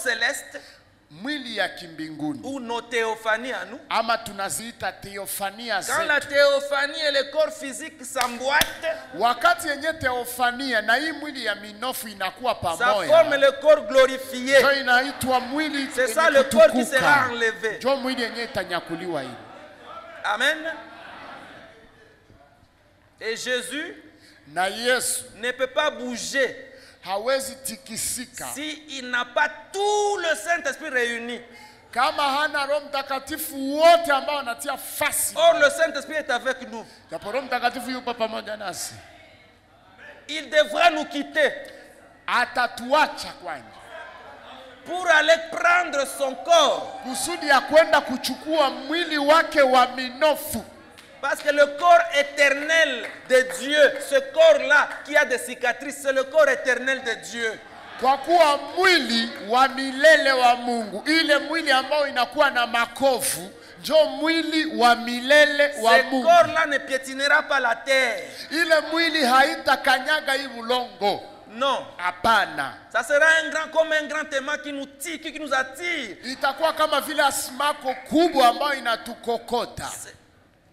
célestes, mwili ya kimbinguni, ou nos théophanies à nous. ama tunaziita teofania Quand la théophanie et le corps physique s'emboîtent, wakati yenye teofania na hii mwili ya minofu inakuwa ça pamoja, forme le corps glorifié. ndio inaitwa mwili. C'est ça le corps qui sera enlevé. Ndio mwili yenye itanyakuliwa hivi. Amen. Et Jésus Na Yesu ne peut pas bouger hawezi tikisika si il n'a pas tout le Saint-Esprit réuni. kama hana Roho Mtakatifu wote ambao wanatia fasi. Or le Saint-Esprit est avec nous. Japo Roho Mtakatifu yupo pamoja nasi, Il devra nous quitter atatuacha kwanza pour aller prendre son corps. kusudi ya kwenda kuchukua mwili wake wa minofu. Parce que le corps éternel de Dieu, ce corps-là qui a des cicatrices, c'est le corps éternel de Dieu. Kwa kuwa mwili wa milele wa Mungu, ile mwili ambao inakuwa na makovu, ndio mwili wa milele wa Ce Mungu. corps-là ne piétinera pas la terre. Ile mwili haitakanyaga hii ulongo. Non. Hapana. Ça sera comme un grand aimant qui nous tire, qui nous attire. Itakuwa kama vile asimako kubwa ambayo inatukokota.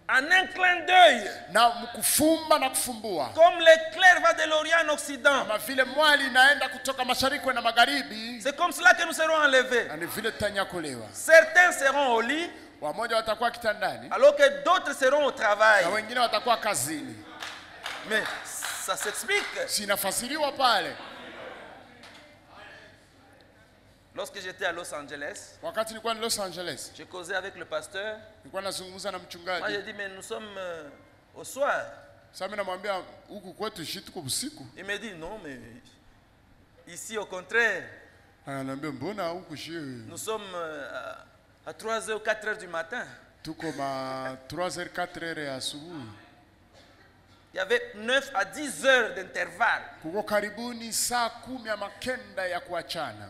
En un clin d'œil. Na mkufumba na kufumbua. Comme l'éclair va de l'Orient en Occident. Kama vile mwali inaenda kutoka mashariki na magharibi. C'est comme cela que nous serons enlevés. Na ni vile tutanyakuliwa. Certains seront au lit. Wamoja watakuwa kitandani. Alors que d'autres seront au travail. Na wengine watakuwa kazini. Mais ça s'explique. Sinafasiriwa pale. Lorsque j'étais à Los Angeles, wakati nilikuwa ni Los Angeles, j'ai causé avec le pasteur. nilikuwa nazungumza na Moi mchungaji. j'ai dit mais nous sommes au soir. Sasa mimi namwambia huku kwetu tuko usiku. Il me dit non mais ici au contraire. Ananiambia mbona huku shie? Nous sommes à 3h ou 4h du matin. Tuko ma 3h 4h asubuhi. Il y avait 9 à 10 heures d'intervalle. Kuko karibuni saa 10 ama 9 ya kuachana.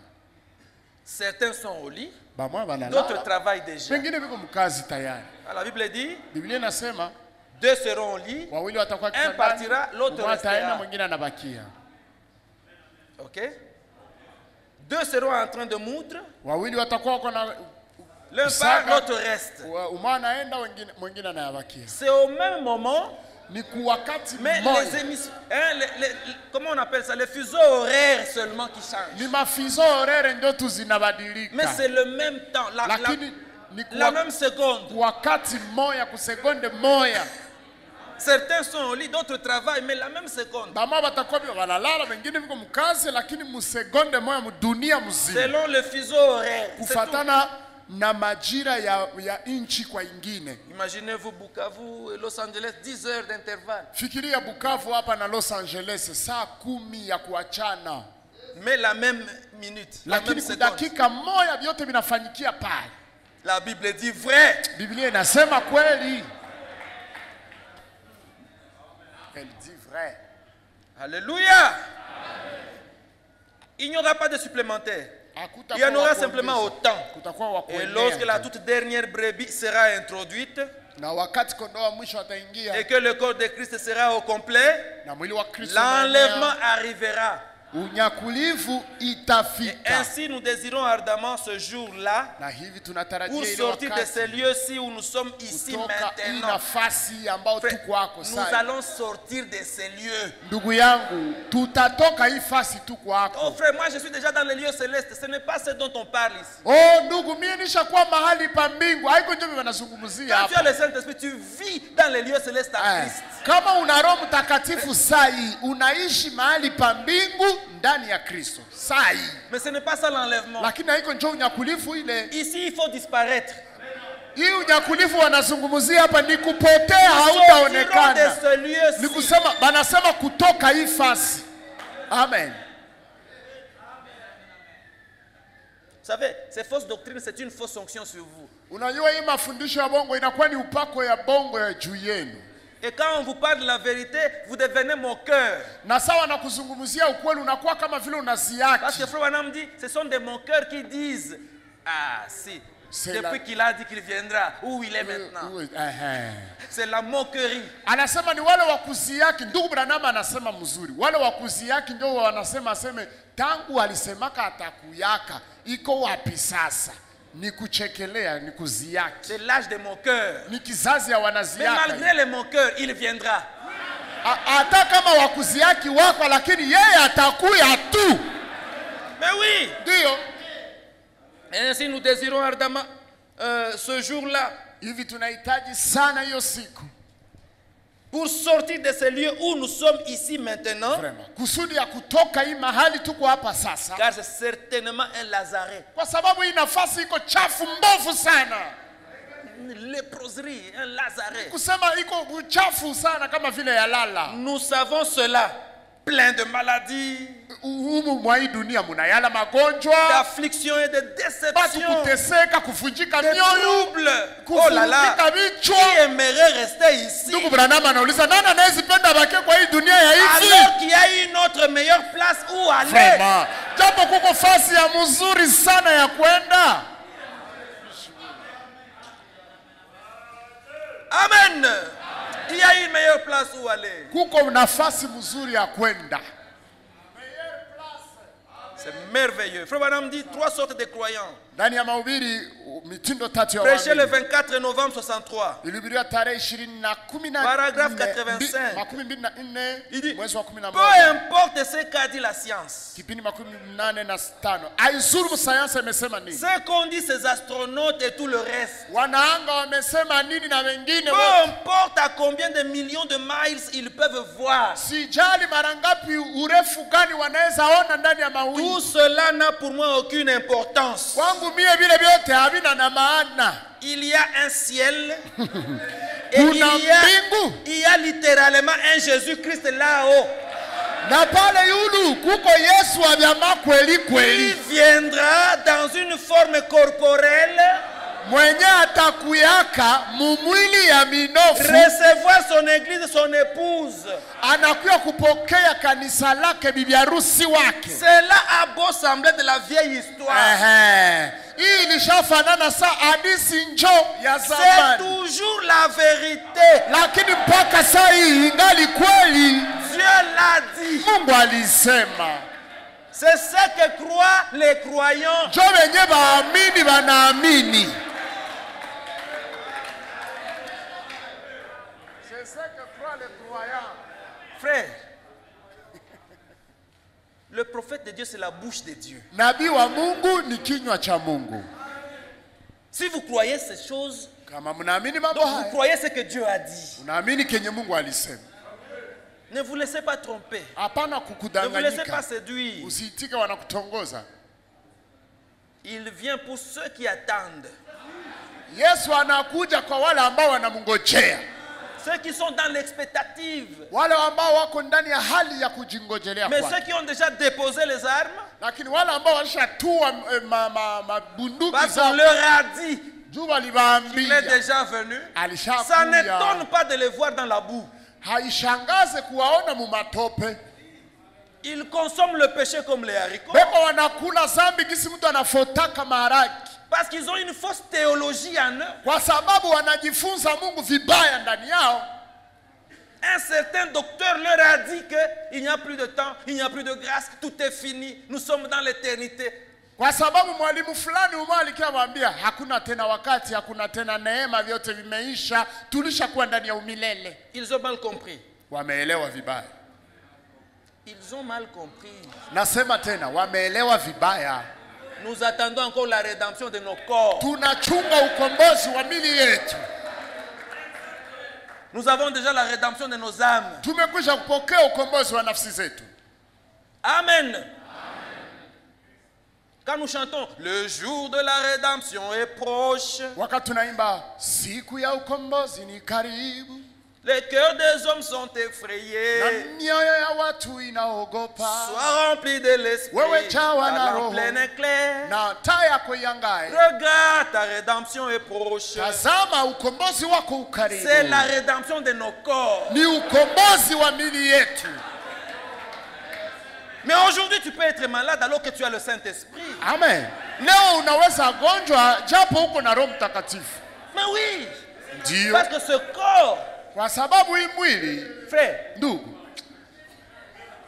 Certains sont au lit, Bamwa d'autres travaillent déjà. Wengine biko mkazi tayari. La Bible dit, Biblia inasema 2 seront au lit, wawili watakuwa un kitandani, partira, l'autre mmoja ataenda, restera. mwingine anabakia. Ok? 2 seront en train de moudre, Wawili watakuwa wako na l'un part, l'autre reste. Mmoja anaenda, mwingine anabakia. C'est au même moment, Ni kuwakati mais mmoja. les émissions, hein, comment on appelle ça? Les fuseaux horaires seulement qui changent. Ni mafizo orere ndio tu zinabadilika. Mais c'est le même temps, Lakini ni la même seconde. wakati moya kusekonde moya. Certains sont au lit, d'autres travaillent, mais la même seconde. Bama batakuwa wanalala, wengine biko mkazi, lakini musekonde moya mudunia mzima. Selon le fuseau horaire. C'est tout. Kufatana na majira ya inchi kwa ingine. Imaginez-vous Bukavu et Los Angeles, 10 heures d'intervalle. Fikiria Bukavu hapa na Los Angeles saa 10 ya kuachana. Mais la même minute, la même Lakini seconde. dakika moja vyote vinafanyikia pale. La Bible dit vrai. Biblia inasema kweli. Elle dit vrai. Alléluia. Il n'y aura pas de supplémentaire. Il y en aura simplement autant. Et lorsque la toute dernière brebis sera introduite, et que le corps de Christ sera au complet, l'enlèvement arrivera. Et ainsi nous désirons ardemment ce jour-là pour sortir de ces lieux-ci où nous sommes ici maintenant. Frère, nous allons sortir de ces lieux. Oh frère, moi je suis déjà dans les lieux célestes. Ce n'est pas ce dont on parle ici. Quand tu as le Saint-Esprit, tu vis dans les lieux célestes en Christ. Kama una Roho Mtakatifu sai, unaishi mahali pa mbingu ndani ya Kristo. Sai. Mais ce n'est pas ça l'enlèvement. Lakini haiko njoo unyakulifu ile. Ici il faut disparaître. Hii unyakulifu wanazungumzia hapa ni kupotea, hautaonekana. Ni kusema banasema kutoka hii fasi. Amen. Vous savez, ces fausses doctrines, c'est une fausse onction sur vous. Unajua hii mafundisho ya bongo inakuwa ni upako ya bongo ya juu yenu. Et quand on vous parle de la vérité, vous devenez moqueur. Na sawa na kuzungumzia ukweli unakuwa kama vile unaziaki. Parce que Frère Branham dit, ce sont des moqueurs qui disent, ah si, depuis qu'il a dit qu'il viendra, où il est maintenant. C'est la moquerie. Anasema ni wale wakuziaki, ndugu Branham anasema mzuri. Wale wakuziaki ndio wanasema aseme tangu alisemaka atakuyaka iko wapi sasa? Ni kuchekelea, ni kuziaki. C'est l'âge de mon cœur. Ni kizazi ya wanaziaka. Mais malgré le mon cœur, il viendra. Hata kama wakuziaki wako, lakini yeye atakuya tu. Mais oui. Ndio. Et ainsi nous désirons ardemment ce jour-là. Hivi tunahitaji sana hiyo siku. Pour sortir de ce lieu où nous sommes ici maintenant. Vraiment. Kusudi ya kutoka hii mahali tuko hapa sasa. Car c'est certainement un Lazaret. Kwa sababu hii nafasi iko chafu mbovu sana. Léproserie, un Lazaret. Kusema iko uchafu sana kama vile ya lala. Nous savons cela. Plein de maladies, humu mwa hii dunia muna yala magonjwa, d'affliction et de déception, batu kuteseka, kuvunjika de troubles. Oh là là, qui aimerait rester ici? Ndugu Branham anauliza nani anayezipenda baki kwa hii dunia ya hivi? Alors qu'il y a une autre meilleure place où aller. Vraiment. Japo kuko fasi ya mzuri sana ya kwenda. Amen. Il y a une meilleure place où aller. Kuko nafasi mzuri ya kwenda. C'est merveilleux. Frère Branham dit 3 sortes de croyants. Ndani ya mahubiri mitindo tatu ya prêché le 24 novembre 63. Ilihubiriwa tarehe 20 paragraphe 85. Il dit, peu importe ce qu'a dit la science. Ce qu'ont dit ces astronautes et tout le reste. Peu importe à combien de millions de miles ils peuvent voir. Tout cela n'a pour moi aucune importance. Il y a un ciel et il y a littéralement un Jésus-Christ là-haut. Il viendra dans une forme corporelle, recevoir son église, son épouse. Cela a beau sembler de la vieille histoire. C'est toujours la vérité. Dieu l'a dit. C'est ce que croient les croyants. Frère, le prophète de Dieu, c'est la bouche de Dieu. Si vous croyez ces choses, donc vous croyez ce que Dieu a dit. Ne vous laissez pas tromper. Ne vous laissez pas séduire. Il vient pour ceux qui attendent. Ceux qui sont dans l'expectative. Mais ceux qui ont déjà déposé les armes, parce qu'on leur a dit qu'il est déjà venu, ça n'étonne pas de les voir dans la boue. Ils consomment le péché comme les haricots. Parce qu'ils ont une fausse théologie en eux. Un certain docteur leur a dit qu'il n'y a plus de temps, il n'y a plus de grâce, tout est fini, nous sommes dans l'éternité. Ils ont mal compris. Ils ont mal compris. Nous attendons encore la rédemption de nos corps. Nous avons déjà la rédemption de nos âmes. Amen. Quand nous chantons, le jour de la rédemption est proche. Les cœurs des hommes sont effrayés. Sois rempli de l'esprit, en plein éclair. Regarde, ta rédemption est proche. C'est la rédemption de nos corps. Mais aujourd'hui, tu peux être malade alors que tu as le Saint-Esprit. Amen. Mais oui, parce que ce corps, frère,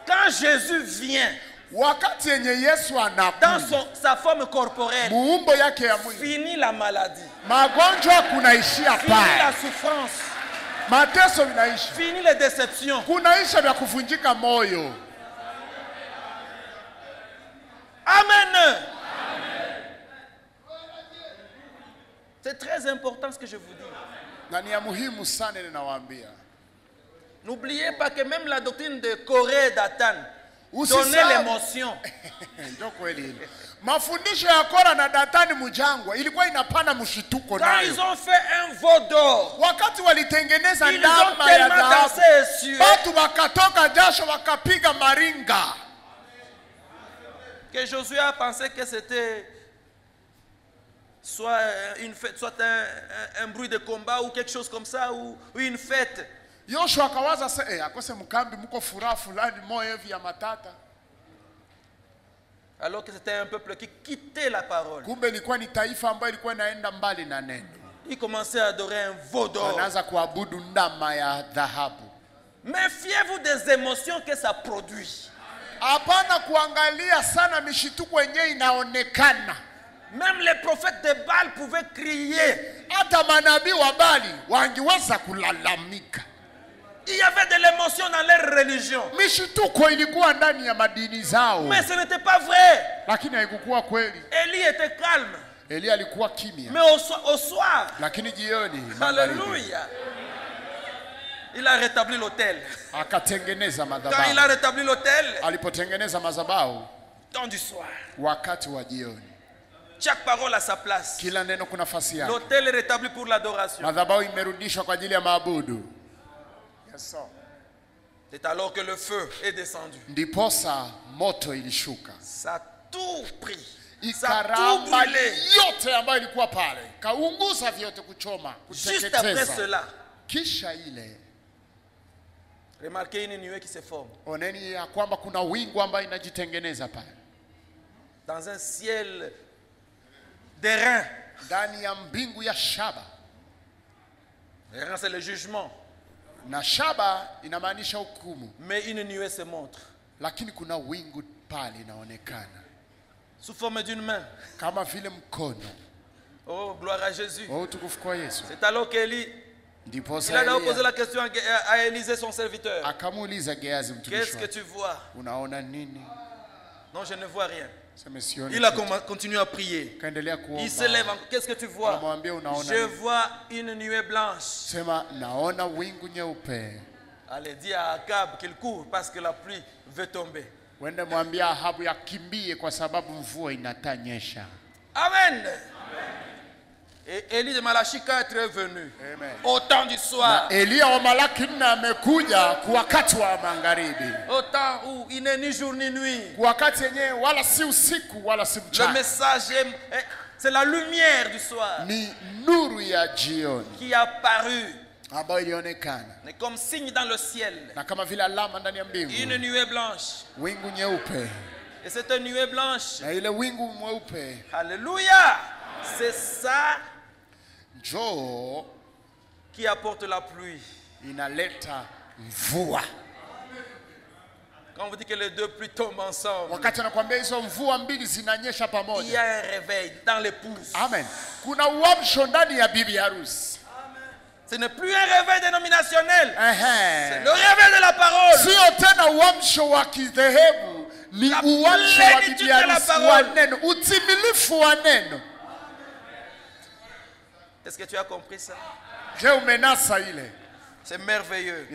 quand Jésus vient, dans sa forme corporelle, fini la maladie, fini la souffrance, fini les déceptions. Amen. C'est très important ce que je vous dis. N'oubliez pas que même la doctrine de Corée et Dathan donnait l'émotion. Quand ils ont fait un veau d'or, ils ont tellement dansé et sué que Josué a pensé que c'était soit une fête, soit un bruit de combat ou quelque chose comme ça, ou une fête. Alors que c'était un peuple qui quittait la parole. Il commençait à adorer un veau d'or. Méfiez-vous des émotions que ça produit. Même les prophètes de Baal pouvaient crier. Il y avait de l'émotion dans leur religion. Mais ce n'était pas vrai. Élie était calme. Mais au soir, alléluia, il a rétabli l'autel. Quand il a rétabli l'autel, temps du soir, chaque parole a sa place. L'autel est rétabli pour l'adoration. C'est alors que le feu est descendu. Ça a tout pris. Ça a tout brûlé. Juste après cela, remarquez une nuée qui se forme. Dans un ciel d'airain. L'airain, c'est le jugement. Mais une nuée se montre. Sous forme d'une main. Oh, gloire à Jésus. C'est alors qu'Élie, il a d'abord posé la question à Élisée, son serviteur. Qu'est-ce que tu vois? Non, je ne vois rien. Il a continué à prier. Il se lève. Qu'est-ce que tu vois? Je vois une nuée blanche. Allez, dis à Akab qu'il court parce que la pluie veut tomber. Amen. Et Élie de Malachi 4 est venu. Au temps du soir. Au temps où il n'est ni jour ni nuit. Le message, c'est la lumière du soir qui est apparue. Mais comme signe dans le ciel. Une nuée blanche. Et cette nuée blanche. Alléluia. C'est ça qui apporte la pluie. Quand on vous dit que les deux pluies tombent ensemble, il y a un réveil dans l'épouse. Amen. Ce n'est plus un réveil dénominationnel. C'est le réveil de la parole. La plénitude de la parole. Est-ce que tu as compris ça? C'est merveilleux.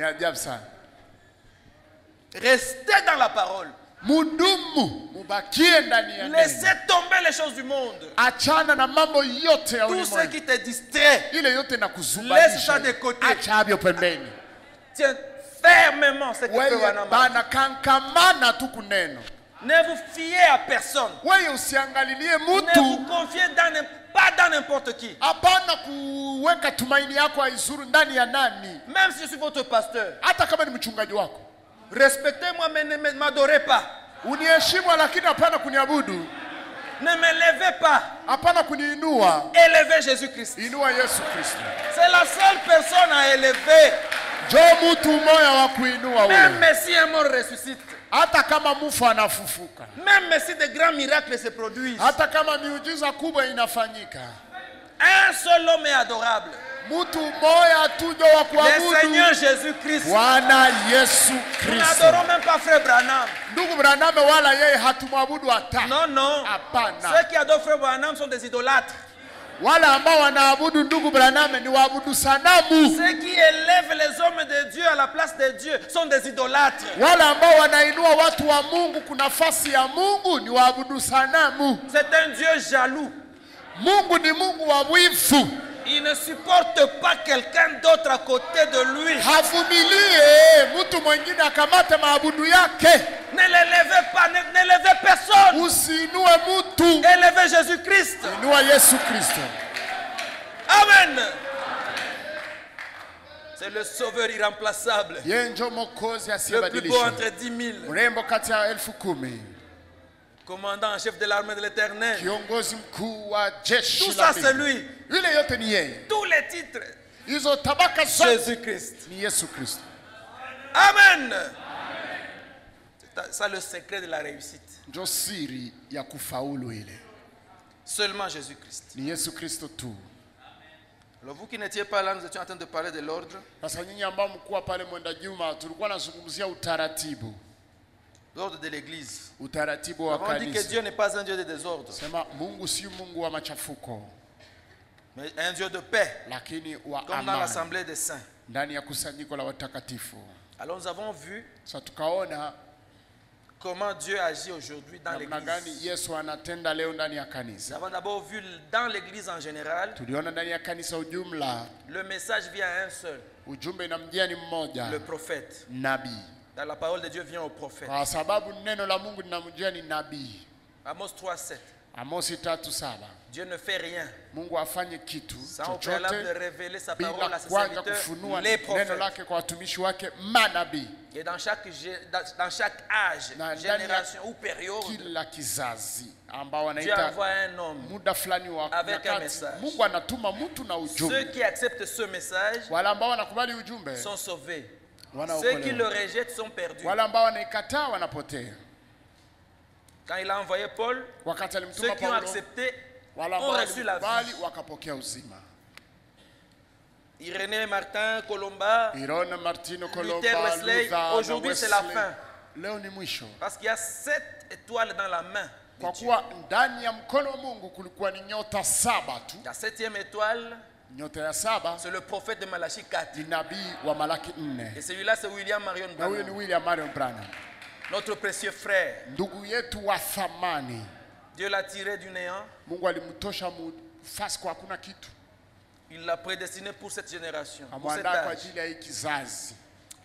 Restez dans la parole. Laissez tomber les choses du monde. Tout ce qui te distrait, laisse ça de côté. Tiens fermement ce que tu vas. Ne vous fiez à personne. Ne vous confiez pas dans n'importe qui. Même si je suis votre pasteur, respectez-moi mais ne m'adorez pas. Ne me levez pas. Élevez Jésus-Christ. C'est la seule personne à élever. Même si un mort ressuscite, Hata kama mufu anafufuka. Même si de grands miracles se produisent. Hata kama miujiza kubwa inafanyika. Un seul homme est adorable. Mtu mmoja tu ndio wa kuabudu. Le Seigneur Jésus-Christ. Bwana Yesu Kristo. Nous n'adorons même pas frère Branham. Ndugu Branham wala yeye hatumwabudu hata. Non, non. Hapana. Ceux qui adorent frère Branham sont des idolâtres. Wala ambao wanaabudu ndugu Branham ni waabudu sanamu. Ceux qui élèvent les hommes de Dieu à la place de Dieu sont des idolâtres. Wala ambao wanainua watu wa Mungu kuna nafasi ya Mungu ni waabudu sanamu. C'est un Dieu jaloux. Mungu ni Mungu wa wivu. Il ne supporte pas quelqu'un d'autre à côté de lui. Havumilie mtu mwingine akamate maabudu yake. Ne l'élevez pas, n'élevez personne. Usiinue mtu. Élevez Jésus-Christ. Inua Yesu Kristo. Amen. C'est le sauveur irremplaçable. Yeye ndio mwokozi Le plus beau asiyebadilishwa. entre 10 000. Mrembo kati ya 10,000. Commandant en chef de l'armée de l'Éternel. Kiongozi mkuu wa jeshi Tout la ça c'est lui. Yule yote ni yeye. Tous les titres. Hizo tabaka zote Jésus-Christ. ni Yesu Kristo. Amen. C'est ça le secret de la réussite. Ndio siri ya kufaulu ile. Seulement Jésus-Christ. Ni Yesu Kristo tu. Alors vous qui n'étiez pas là, nous étions en train de parler de l'ordre. Sasa nyinyi ambao mkuu pale Mwenda Juma tulikuwa nazungumzia utaratibu. L'ordre de l'église. Utaratibu wa On dit que kanisa. Dieu n'est pas un Dieu de désordre. Sema Mungu si Mungu wa machafuko. Mais un Dieu de paix. Lakini wa Comme dans amani. l'assemblée des saints. Ndani ya kusanyiko la watakatifu. Alors nous avons vu Sasa tukaona comment Dieu agit aujourd'hui dans namna gani l'église. Yesu anatenda leo ndani ya Nous kanisa. avons d'abord vu dans l'église en général, Tuliona ndani ya kanisa ujumla le message vient à un seul, ujumbe inamjia ni mmoja, le prophète. nabii. Dans la parole de Dieu vient au prophète. Kwa sababu neno la Mungu linamjia ni nabii. Amos 3:7. Amosi 3:7. Dieu ne fait rien Mungu afanye kitu sans au préalable de chochote révéler sa bila parole à ses kwanza serviteurs, kufunua les neno prophètes. lake kwa watumishi wake manabii. Et dans chaque âge, Na génération ou période, kila kizazi ambao Dieu wanaita envoie un homme. muda fulani wa Avec un nyakati, message. Mungu anatuma mtu na Ceux ujumbe. qui acceptent ce message Wale ambao wanakubali ujumbe sont sauvés. Ceux wanaokolewa. qui le rejettent sont perdus. Wale ambao wanaikataa wanapotea. Quand il a envoyé Paul, Wakati ceux alimtuma qui ont Paulo, accepté wale ont ambao reçu la vie. walikubali wakapokea uzima. Irénée, Martin, Colomba, Irone, Martino, Colomba, Luther, Wesley. Luther, na Aujourd'hui, c'est la Wesley. fin. Leo ni mwisho. Parce qu'il y a 7 étoiles dans la main. de Kwa Dieu. kuwa ndani ya mkono wa Mungu kulikuwa ni nyota 7 tu. La 7e étoile, Nyota ya 7 c'est le prophète de Malachie 4. ni nabii wa Malaki 4. Et celui-là, c'est William Marion Na huyo ni Branham, William Marion Branham. notre précieux frère. Ndugu yetu wa thamani. Dieu l'a tiré du néant. Mungu alimtosha fasi kwa hakuna kitu. Il l'a prédestiné pour cette génération, pour cet Amwandaa kwa âge. ajili ya hii kizazi.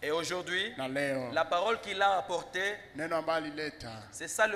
Et aujourd'hui, Na leo la parole qu'il a apportée, neno ambalo alileta c'est ça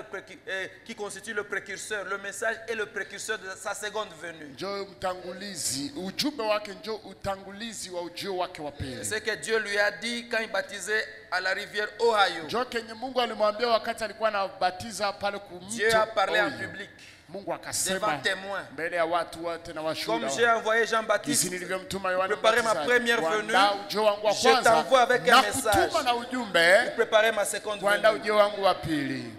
qui constitue le précurseur. Le message est le précurseur de sa seconde venue. njoo mtangulizi, ujumbe wake njoo utangulizi wa ujio wake wa C'est pili. ce que Dieu lui a dit quand il baptisait à la rivière Ohio. Njoo kenye Mungu alimwambia wakati alikuwa anabatiza pale Dieu kumto a parlé en Ohio. public, Mungu devant akasema témoins. mbele ya watu wote na Comme washuhuda. j'ai envoyé Jinsi Jean-Baptiste, nilivyomtuma Yohana préparer ma Mbatizaji, première kuandaa venue, ujio wangu wa je kwanza t'envoie avec un na message. kutuma na ujumbe préparer ma seconde kuandaa venue. ujio wangu wa pili.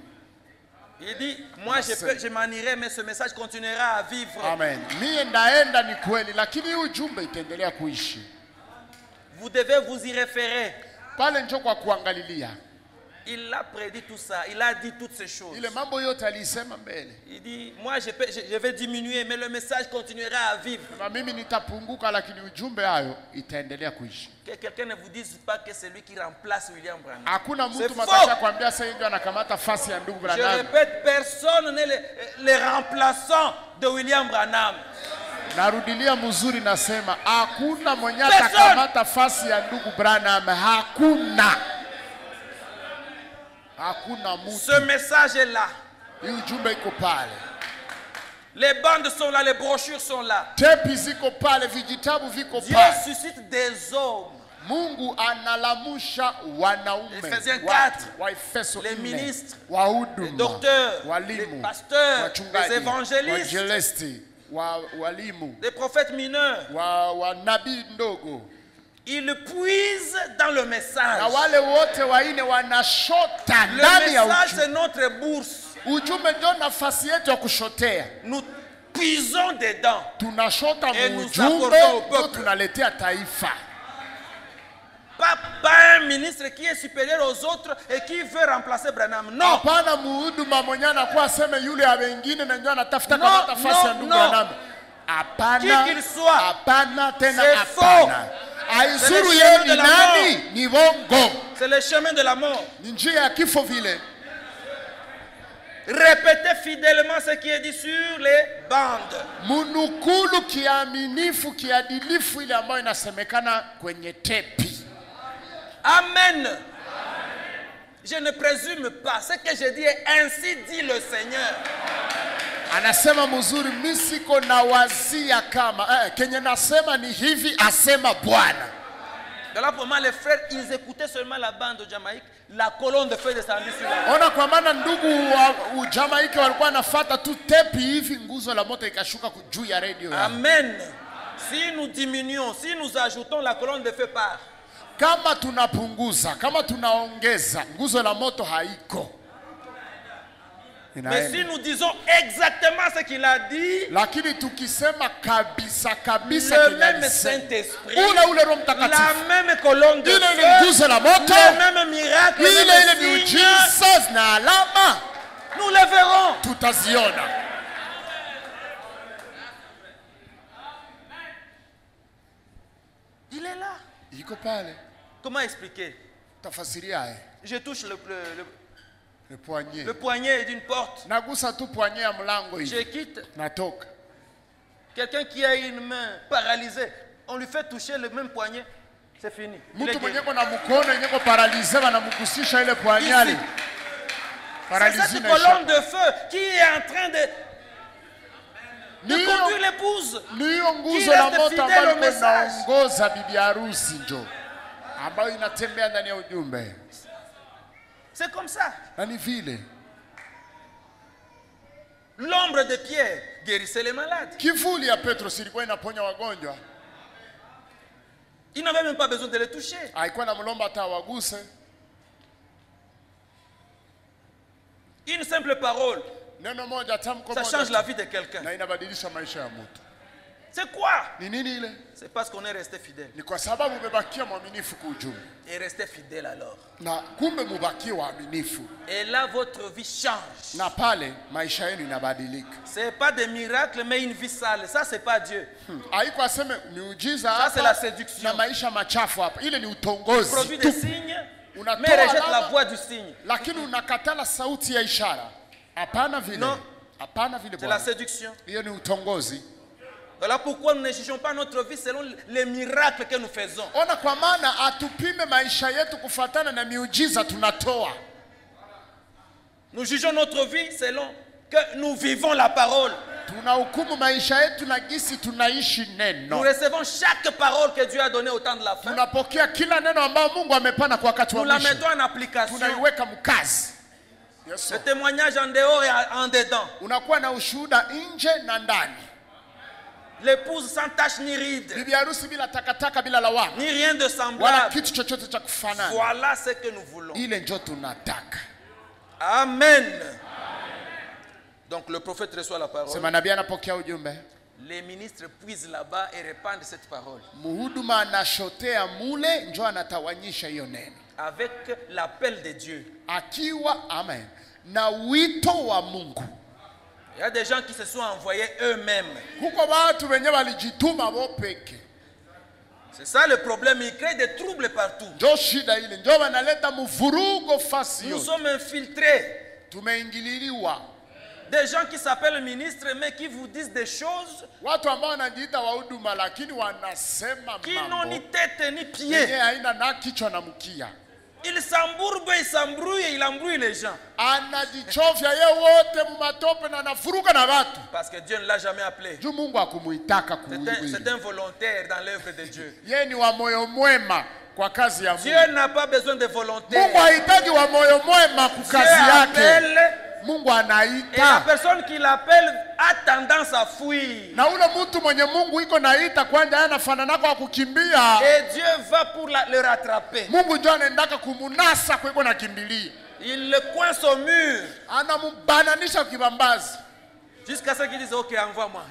Il dit, moi je m'en irai, mais ce message continuera à vivre. Amen. Mie ndaenda ni kweli, lakini hii ujumbe itaendelea kuishi. Vous devez vous y référer. Pale njoo kwa kuangalilia. Il a prédit tout ça, il a dit toutes ces choses. Ile mambo yote alisema mbele. Il dit, moi je vais diminuer, mais le message continuera à vivre. Na mimi nitapunguka, lakini ujumbe hayo itaendelea kuishi. Que quelqu'un ne vous dise pas que c'est lui qui remplace William Branham. Hakuna C'est mtu faux. matasha kwambia sasa hivi anakamata fasi ya ndugu Je Branham. répète, personne n'est les remplaçants de William Branham. Narudilia mzuri, nasema hakuna mwenye Person. atakamata fasi ya ndugu Branham. Hakuna. Hakuna Ce mtu. message est là. Hii ujumbe iko pale. Les bandes sont là, les brochures sont là. Tepi ziko pale, vijitabu viko Dieu pale. suscite des hommes, Mungu analamusha wanaume, Ephésiens watu 4, wa Efeso les 4, ministres, wahuduma, les docteurs, les walimu, pasteurs, wachungaji, les évangélistes, wainjilisti, walimu, des prophètes mineurs. wa nabii ndogo. ils puisent dans le message. Na wale wote waine wanashota Le ndani ya message, ujumbe. c'est notre bourse. Ujumbe ndio nafasi yetu ya kushotea. Nous puisons dedans. Tunashota Et mu nous ujumbe apportons au ndio peuple. tunaletea taifa. Pas un ministre qui est supérieur aux autres et qui veut remplacer Branham. Non. Hapana muhuduma mwenye anakuwa aseme yule ya wengine na ndio anatafuta No, kama nafasi ya no, ndugu no. Branham. Hapana. Qui qu'il soit. Hapana tena C'est hapana. Aizuru C'est le yeye chemin ni de la nani? mort. Ni bongo. C'est le chemin de la mort. Ni njia ya kifo vile. Répétez fidèlement ce qui est dit sur les bandes. Munukulu kiaminifu kiadilifu ile ambayo inasemekana kwenye tepi. Amen. Je ne présume pas. Ce que je dis est ainsi dit le Seigneur. Anasema mzuri mimi siko na wazia kama kenye nasema ni hivi asema Bwana. De là pour moi les frères ils écoutaient seulement la bande de Jamaïque, la colonne de feu descendue sur la. Ona kwa maana ndugu wa Jamaika walikuwa nafuata tu tepi hivi nguzo la moto ikashuka juu ya radio. Amen. Si nous diminuons, si nous ajoutons la colonne de feu part. Kama tunapunguza, kama tunaongeza, nguzo la moto haiko. Mais si nous disons exactement ce qu'il a dit, lakini tukisema kabisa kabisa le même Saint-Esprit, la même colonne de feu, le même miracle, le même signe, na alama, nous le verrons. Tutaziona. Il est là. Iko pale. Comment expliquer? Tafasiria. Je touche le poignet. Le poignet d'une porte. Nagusa tu poignet ya mlango hivi. Je quitte. Natoka. Quelqu'un qui a une main paralysée, on lui fait toucher le même poignet, c'est fini. Mtu mwenye na mkono yenye paralysé wanamgusisha ile poignali. C'est cette colonne de feu qui est en train de conduire l'épouse. Niyo nguzo la moto ambayo inaongoza bibi harusi njo ambayo inatembea ndani ya ujumbe. C'est comme ça. Nani vile. L'ombre de Pierre guérissait les malades. Kivuli ya Petro silikuwa inaponya wagonjwa. Il n'avait même pas besoin de les toucher. Haikuwa na mlomba hata waguse. Une simple parole. Neno moja tamko moja. Ça change la vie de quelqu'un. Na inabadilisha maisha ya mtu. C'est quoi? Ni nini ile? C'est parce qu'on est resté fidèle. Ni kwa sababu umebakia mwaminifu kwa ujumbe. Et restez fidèle alors. Na kumbe mubakie waaminifu. Et là votre vie change. Na pale maisha yenu inabadilika. C'est pas des miracles mais une vie sale. Ça c'est pas Dieu. Haiko aseme miujiza hapa. Ça c'est la séduction. Na maisha machafu hapa. Ile ni utongozi. Produit des signes. Mais rejette la voix du signe. Lakini unakatala sauti ya ishara. Hapana vile. Non. Hapana vile. C'est la séduction. Hiyo ni utongozi. Voilà pourquoi nous ne jugeons pas notre vie selon les miracles que nous faisons. Ona kwa maana atupime maisha yetu kufuatana na miujiza tunatoa. Nous jugeons notre vie selon que nous vivons la parole. Tunahukumu maisha yetu na gisi tunaishi neno. Nous recevons chaque parole que Dieu a donnée au temps de la fin. Tunapokea kila neno ambalo Mungu amepana kwa wakati wa mwisho. Nous la mettons en application. Tunaiweka mkazi. Yes, le témoignage en dehors et en dedans. Unakuwa na ushuhuda nje na ndani. L'épouse sans tache ni ride. Bibi harusi bila takataka bila lawama. Ni rien de semblable. Wala kitu chochote cha kufanana. Voilà ce que nous voulons. Ile ndio tunataka. Amen. Donc le prophète reçoit la parole. Sema nabii anapokea ujumbe. Les ministres puisent là-bas et répandent cette parole. Muhuduma anashotea mule ndio anatawanyisha hiyo neno. Avec l'appel de Dieu. Akiwa amen. Na wito wa Mungu. Il y a des gens qui se sont envoyés eux-mêmes. C'est ça le problème, ils créent des troubles partout. Nous sommes infiltrés. Des gens qui s'appellent ministres mais qui vous disent des choses qui n'ont ni tête ni pied. Il s'embourbe, il s'embrouille, il embrouille les gens. Parce que Dieu ne l'a jamais appelé. C'est un volontaire dans l'œuvre de Dieu. Dieu n'a pas besoin de volontaires. Dieu appelle, et la personne qui l'appelle a tendance commence à fuir. Na ule mtu mwenye Mungu iko naita kwanja anafanana kwa kukimbia. Et Dieu va pour le rattraper. Mungu ndio anaendaka kumunasa kwa iko nakimbilia. Il le coince au mur. Anambananisha kibambazi. Jusqu'à ce qu'il dise OK, envoie-moi.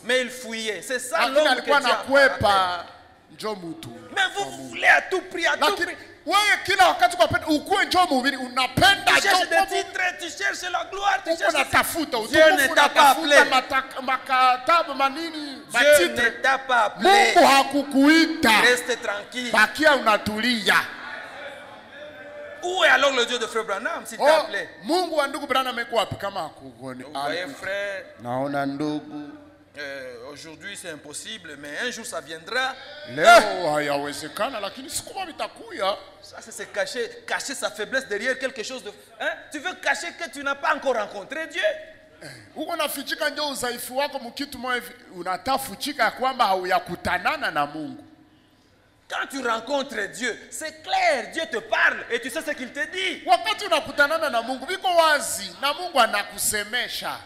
Mais il fouillait. C'est ça l'homme que Dieu a. Mais vous voulez à tout prix, à tout prix. Tu cherches des titres, tu cherches la gloire, tu cherches... Dieu ne t'a pas appelé. Dieu ne t'a pas appelé. Reste tranquille. Où est alors le Dieu de Frère Branham, s'il t'a appelé? Mungu wa ndugu Branham eko wapi kama hakukoni? Vous voyez frère, naona ndugu. Aujourd'hui c'est impossible, mais un jour ça viendra. Leo hayawezekana lakini siku moja itakuya. Ça c'est cacher sa faiblesse derrière quelque chose de... Hein? Tu veux cacher que tu n'as pas encore rencontré Dieu? Uko nafichika ndio udhaifu wako mkitu moja unatafuchika kwamba hauyakutanana na Mungu. Quand tu rencontres Dieu, c'est clair, Dieu te parle et tu sais ce qu'il te dit. Wakati unakutanana na Mungu biko wazi na Mungu anakusemesha.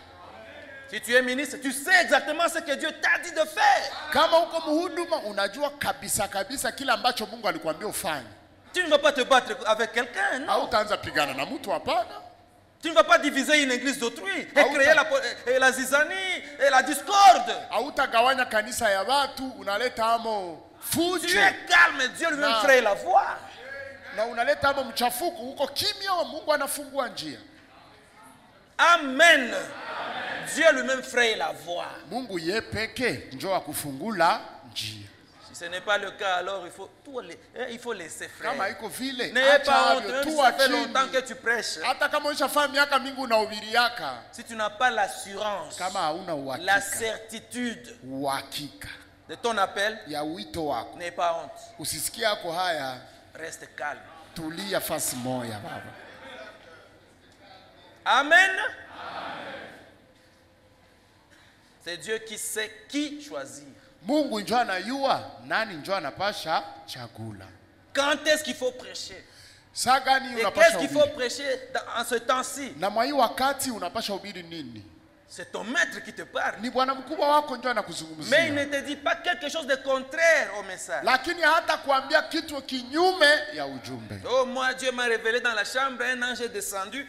Si tu es ministre, tu sais exactement ce que Dieu t'a dit de faire. Kama uko mhuduma unajua kabisa kabisa kila ambacho Mungu alikwambia ufanye. Tu ne vas pas te battre avec quelqu'un, non? Hautaanza pigana na mtu hapana. Tu ne vas pas diviser une église d'autrui et créer la zizanie et la discorde. Hautagawanya kanisa ya watu unaleta amo fujo. Tu es calme, Dieu lui-même fraye la voie. Na unaleta amo mchafuko uko kimya wa Mungu anafungua njia. Amen. Dieu lui-même fraye la voie. Mungu yeye peke ndio akufungula njia. Si ce n'est pas le cas, alors il faut laisser frère. Kama iko vile, n'aie pas honte, même si ça fait longtemps que tu prêches. Hata kama ushafanya miaka mingi unahubiriaka. Si tu n'as pas l'assurance, kama hauna uhakika, la certitude uhakika de ton appel, ya wito wako, n'aie pas honte. Usisikie yako haya, reste calme. Tulia fasi moja baba. Amen. C'est Dieu qui sait qui choisir. Mungu njoo anajua nani njoo anapasha chakula. Quand est-ce qu'il faut prêcher? Saa gani unapasha hubiri? Qu'est-ce qu'il faut prêcher en ce temps-ci? Na mwa hii wakati unapasha hubiri nini? C'est ton maître qui te parle. Ni bwana mkubwa wako njoo anakuzungumzia. Mais il ne te dit pas quelque chose de contraire au message. Lakini hata kuambia kitu kinyume ya ujumbe. Oh, moi Dieu m'a révélé dans la chambre, un ange est descendu.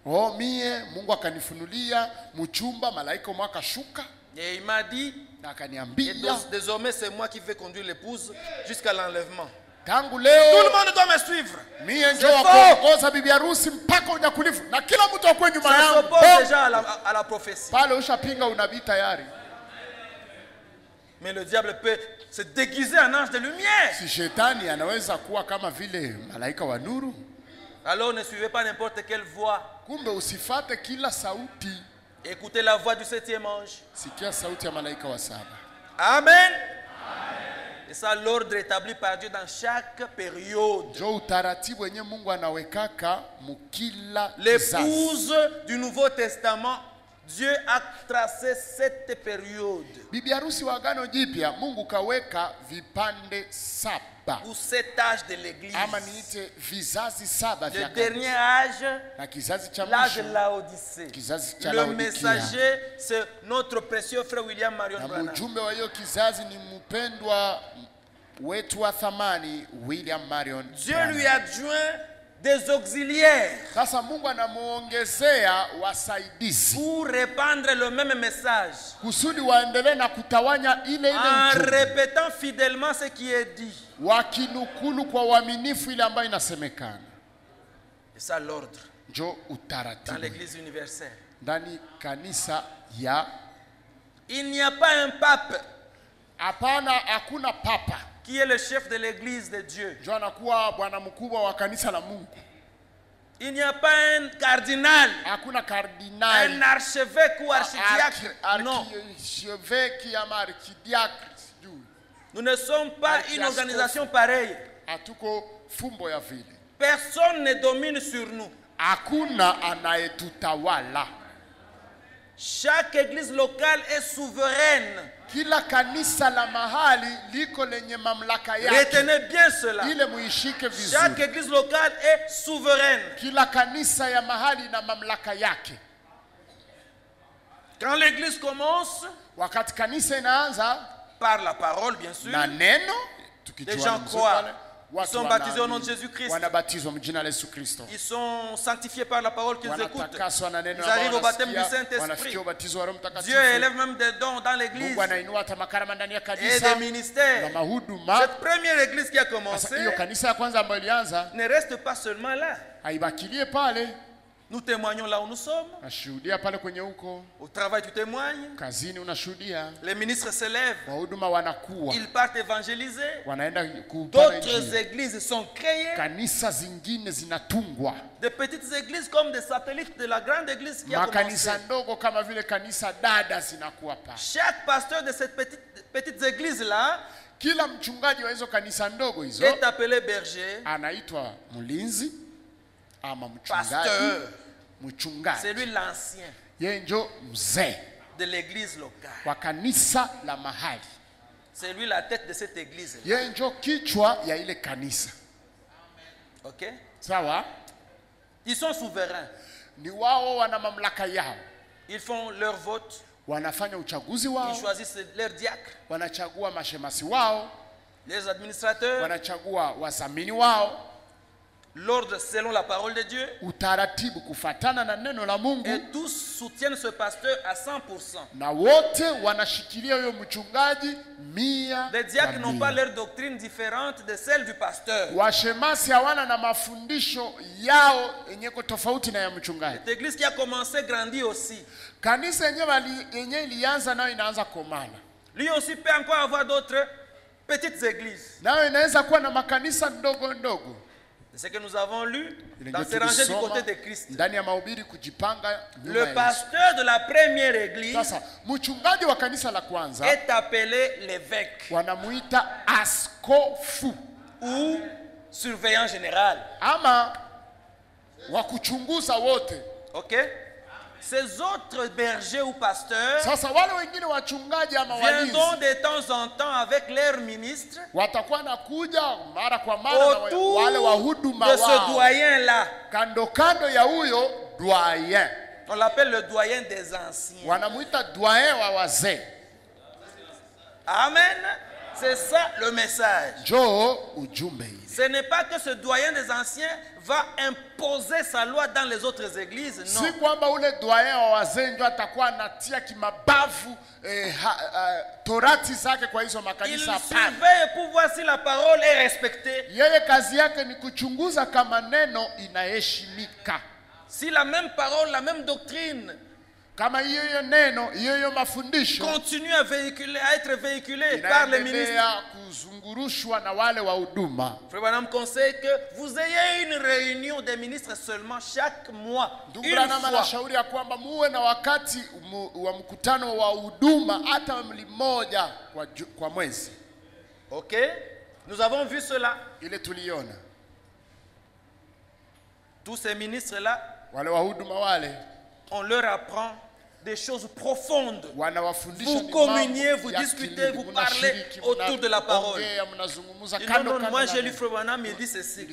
Oh, mie Mungu akanifunulia mchumba malaika mwaka shuka. Et il m'a dit, désormais c'est moi qui vais conduire l'épouse jusqu'à l'enlèvement. Tangu leo tout le monde doit me suivre. Mie ndio wakuongoza bibi harusi mpaka unyakulifu na kila mtu akwe nyuma yangu. Ça s'oppose déjà à la prophétie. Pale ushapinga unabii tayari. Mais le diable peut se déguiser en ange de lumière. Si shetani anaweza kuwa kama vile malaika wa nuru. Alors ne suivez pas n'importe quelle voix. Kumbe usifate kila sauti. Écoutez la voix du 7e ange. Sikia sauti ya malaika wa 7. Amen. Et ça l'ordre établi par Dieu dans chaque période. Jo utaratibu wenye Mungu anawekaka mukila l'épouse du Nouveau Testament, Dieu a tracé cette période. Bibi harusi wa Agano Jipya Mungu kaweka vipande 7. Pour cet âge de l'église. Ama niite vizazi 7 vya le dernier âge, na kizazi cha l'âge de Laodicée. Kizazi cha le messager c'est notre précieux frère William Marion Branham. Na mjumbe wa hiyo kizazi ni mpendwa wetu wa thamani William Marion. Dieu lui adjoint des auxiliaires. Sasa Mungu anamuongezea wasaidizi pour répandre le même message. Kusudi waendelee na kutawanya ile en répétant fidèlement ce qui est dit. Wakinukulu kwa uaminifu ile ambayo inasemekana. Et ça l'ordre. Jo utaratibu. Dans l'église universelle. Ndani kanisa ya il n'y a pas un pape. Hapana, hakuna papa. Qui est le chef de l'église de Dieu. Jo anakuwa bwana mkubwa wa kanisa la Mungu. Il n'y a pas un cardinal. Hakuna cardinal. Un archevêque ou archidiacre. Non. Archevêque ama archidiacre. Nous ne sommes pas une organisation pareille. Atuko fumbo ya vile. Personne ne domine sur nous. Hakuna anayetutawala. Chaque église locale est souveraine. Kila kanisa la mahali liko lenye mamlaka yake. Retenez bien cela. Ile muishike vizuri. Chaque église locale est souveraine. Kila kanisa ya mahali na mamlaka yake. Quand l'église commence, wakati kanisa inaanza, par la parole bien sûr, na neno, les gens croient. Ils sont baptisés au nom de Jésus-Christ. Ils sont sanctifiés par la parole qu'ils écoutent. Ils arrivent au baptême du Saint-Esprit. Dieu élève même des dons dans l'église et des ministères. Cette première église qui a commencé ne reste pas seulement là. Nous témoignons là où nous sommes. Au travail, tu témoignes. Les ministres se lèvent. Ils partent évangéliser. D'autres églises sont créées. Des petites églises comme des satellites de la grande église qui a commencé. Chaque pasteur de cette petite église-là est appelé berger. Pasteur. C'est lui l'ancien de l'église locale. C'est lui la tête de cette église. Ok? Ils sont souverains. Ils font leur vote. Ils choisissent leur diacre. Les administrateurs. L'ordre selon la parole de Dieu. Et tous soutiennent ce pasteur à 100%. Les diacres n'ont pas leur doctrine différente de celle du pasteur. Cette église qui a commencé grandit aussi. Lui aussi peut encore avoir d'autres petites églises. C'est ce que nous avons lu dans ces rangées du côté de Christ. Le pasteur de la première église est appelé l'évêque ou surveillant général. Ok? Ces autres bergers ou pasteurs viendront de temps en temps avec leurs ministres autour de ce doyen-là. On l'appelle le doyen des anciens. Amen. C'est ça le message. Ce n'est pas que ce doyen des anciens va imposer sa loi dans les autres églises, non. Il surveille pour voir si la parole est respectée. Si la même parole, la même doctrine continue à être véhiculé par les ministres. Frère Branham conseille que vous ayez une réunion des ministres seulement chaque mois. Une fois. Ok? Nous avons vu cela. Tous ces ministres-là, on leur apprend des choses profondes. Vous communiez, vous discutez, vous parlez autour de la parole. Non, moi j'ai lu Frère Branham, il dit ceci.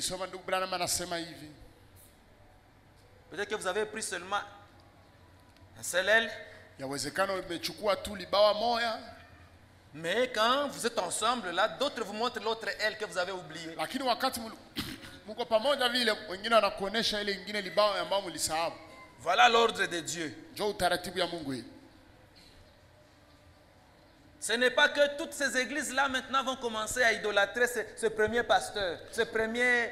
Peut-être que vous avez pris seulement un seul aile. Mais quand vous êtes ensemble là, d'autres vous montrent l'autre aile que vous avez oubliée. Voilà l'ordre de Dieu. Ce n'est pas que toutes ces églises-là maintenant vont commencer à idolâtrer ce premier pasteur, ce premier,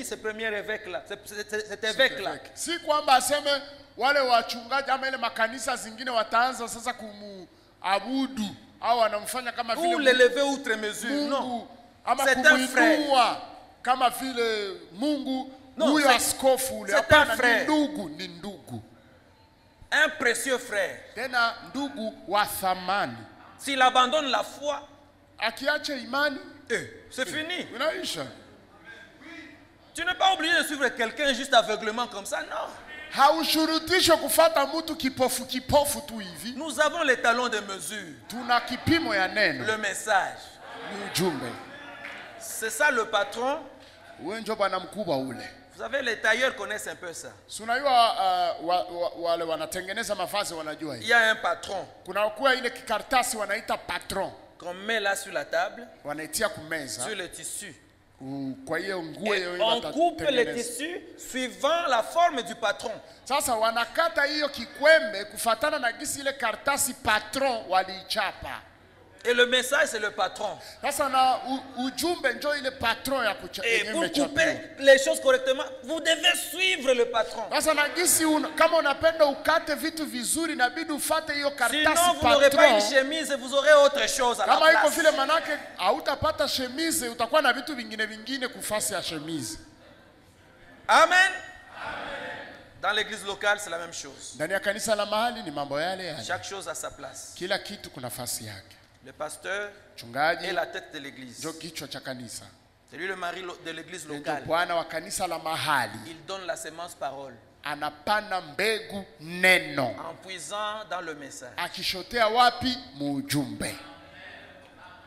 ce premier évêque-là, cet évêque-là. Si kwamba aseme wale wachungaji ama ile makanisa zingine wataanza sasa kumuabudu au wanamfanya kama vile l'élever outre mesure, non. C'est un frère. Kama vile Mungu huyo askofu ule, hapana, ni ndugu. Un précieux frère. Tena ndugu wa thamani. S'il abandonne la foi, akiacha imani, c'est fini. Unaisha. Tu n'es pas obligé de suivre quelqu'un juste aveuglement comme ça, non. Haushurutishwe kufuata mtu kipofu tu hivi. Nous avons les talons de mesure. Tuna kipimo ya neno. Le message. Ni ujumbe. C'est ça le patron. Wewe ndio bwana mkubwa ule. Vous savez, les tailleurs connaissent un peu ça. Wale wanatengeneza mavazi wanajua hii. Il y a un patron. Kuna kuwa ile kikartasi wanaita patron. Qu'on met là sur la table. Wanaitia kumeza. Sur le tissu. Kwa hiyo nguo hiyo on coupe les tissus suivant la forme du patron. Sasa wanakata hiyo kikwembe kufatana na gisi ile kartasi patron waliichapa. Et le message c'est le patron. Sasa na ujumbe ndio ile patron ya kuchapa. Et pour couper les choses correctement, vous devez suivre le patron. Sasa na gisi kama unapenda ukate vitu vizuri inabidi ufuate hiyo kartasi patron. Sinon vous n'aurez pas une chemise et vous aurez autre chose à la place. Kama iko vile manake hautapata chemise, utakuwa na vitu vingine kufasi ya chemise. Amen. Dans l'église locale, c'est la même chose. Ndani ya kanisa la mahali ni mambo yale. Chaque chose a sa place. Kila kitu kuna nafasi yake. Le pasteur Chungaji est la tête de l'église. Ndio kichwa cha kanisa. C'est lui le mari de l'église locale. Bwana wa kanisa la mahali. Il donne la semence parole. Anapanda mbegu neno. En puisant dans le message. Akishotea wapi? Mujumbe.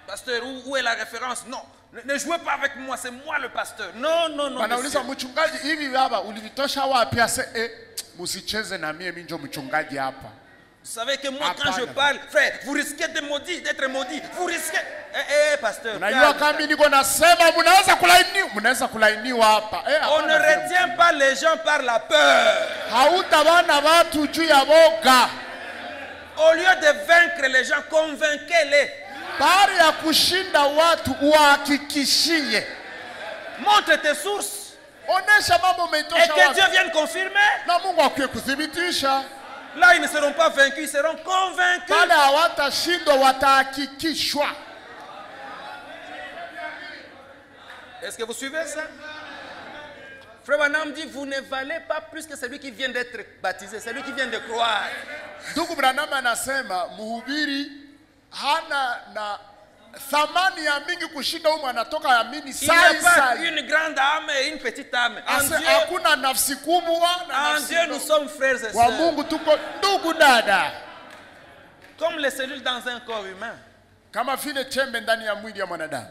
Pasteur, où est la référence? Non. Ne jouez pas avec moi, c'est moi le pasteur. Non, non, non. Wanauliza mchungaji hivi baba ulivitosha wapi? Ase musicheze na mimi ndio mchungaji hapa. Vous savez que moi quand je parle, frère, vous risquez d'être maudit. Vous risquez pasteur. Unajua kama niko nasema mnaweza kulainiwa hapa. On ne retient pas les gens par la peur. Hautabana watu juu ya boga. Au lieu de vaincre les gens, convainquez-les. Bari ya kushinda watu uhakikishie. Montre tes sources. Onesha mambo umetosha wapi. Et que Dieu vienne confirmer. Na Mungu akuye kuthibitisha. Là, ils ne seront pas vaincus, ils seront convaincus. Pale hawatashindwa watahakikishwa. Est-ce que vous suivez ça? Frère Branham dit, vous ne valez pas plus que celui qui vient d'être baptisé, celui qui vient de croire. Ndugu Branham anasema mhubiri hana na thamani ya mingi kushinda huyu anatoka amini sai. Il n'y a pas une grande âme et une petite âme. Hakuna nafsi kubwa na nafsi ndogo. En Dieu nous sommes frères et sœurs. Wa Mungu tuko ndugu dada. Comme les cellules dans un corps humain. Kama vile chembe ndani ya mwili ya mwanadamu.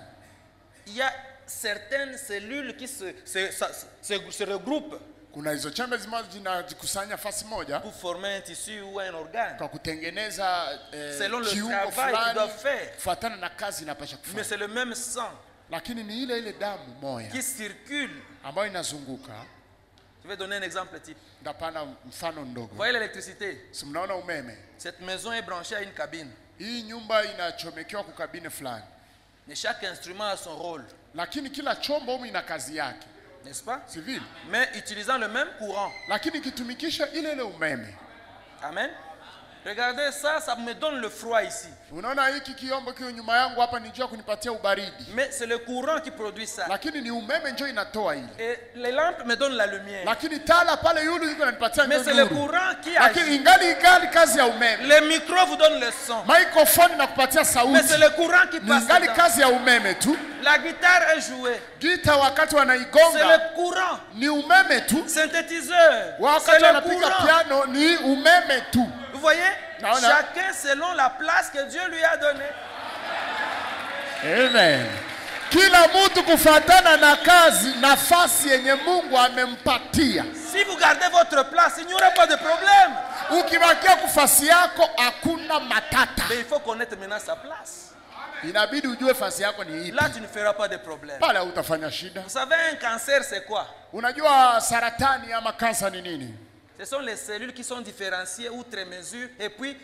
Il y a certaines cellules qui se regroupent. Kuna hizo chembe zinajikusanya fasi moja pour former un tissu ou un organe. Kwa kutengeneza selon le travail qu'ils doivent faire. Kufuatana na kazi inapaswa kufanya. Mais c'est le même sang. Lakini ni ile damu moja qui circule ambayo inazunguka. Je vais donner un exemple type. Ndapana mfano ndogo. Voyez l'électricité. Si mnaona umeme. Cette maison est branchée à une cabine. Hii nyumba inachomekewa kwa kabine fulani. Mais chaque instrument a son rôle. Lakini kila chombo humu ina kazi yake. N'est-ce pas? Civil. Mais utilisant le même courant. Lakini kitumikisha ile umeme. Amen. Regardez ça, ça me donne le froid ici. Unaona hiki kiombo kio nyuma yangu hapa ni njia kunipatia ubaridi. Mais c'est le courant qui produit ça. Lakini ni umeme njoo inatoa ile. Et les lampes me donnent la lumière. Lakini tala pale yule yuko ananipatia nuru. Mais c'est le courant qui agit. Lakini ingali kazi ya umeme. Le micro vous donne le son. Microphone inakupatia sauti. Mais c'est le courant qui passe. Ingali kazi ya umeme tu. La guitare est jouée. Gita wakati wanaigonga. C'est le courant. Ni umeme tu. Synthétiseur. Wakati wanapiga piano ni umeme tu. Vous voyez? Chacun selon la place que Dieu lui a donnée. Amen. Kila mtu kufuatana na kazi nafasi yenye Mungu amempatia. Si vous gardez votre place, il n'y aura pas de problème. Ukibakia kufasi yako hakuna matata. Mais il faut connaître maintenant sa place. Inabidi ujue fasi yako ni ipi. Là tu ne feras pas de problème. Pale utafanya shida. Vous savez un cancer c'est quoi? Unajua saratani ama kansa ni nini? Ce sont les cellules qui sont différenciées outre mesure et puis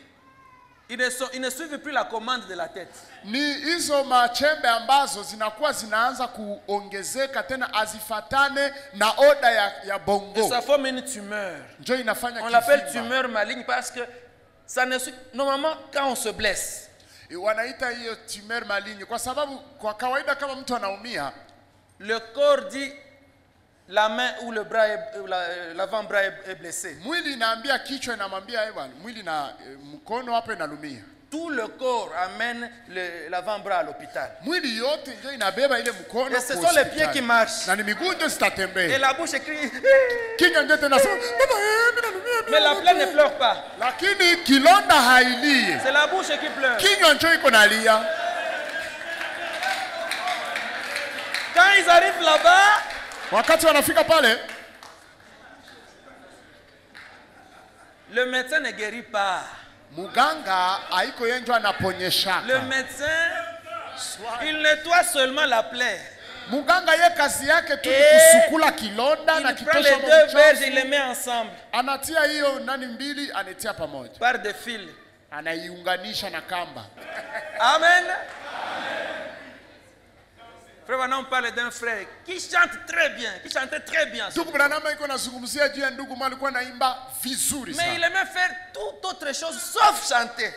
ils ne suivent plus la commande de la tête. Ni hizo machembe ambazo zinakuwa zinaanza kuongezeka tena azifatane na oda ya bongo. Et ça forme une tumeur. Ndio inafanya on l'appelle tumeur maligne parce que ça ne suit normalement quand on se blesse. Wanaita hiyo tumeur maligne kwa sababu kwa kawaida kama mtu anaumia le corps dit la main ou le bras l'avant-bras est blessé. Mwili inaambia kichwa inamwambia bwana mwili na mkono hapa inalumia. Tout le corps amène l'avant-bras à l'hôpital. Et ce sont les pieds qui marchent. Et la bouche crie. Mais la plaie ne pleure pas. C'est la bouche qui pleure. Quand ils arrivent là-bas, le médecin ne guérit pas. Le médecin, il nettoie seulement la plaie. Et il prend les deux verges et il les met ensemble. Par des fils. Amen. Frère Branham parle d'un frère qui chante très bien, qui chantait très bien. Mais il aimait faire toute autre chose sauf chanter.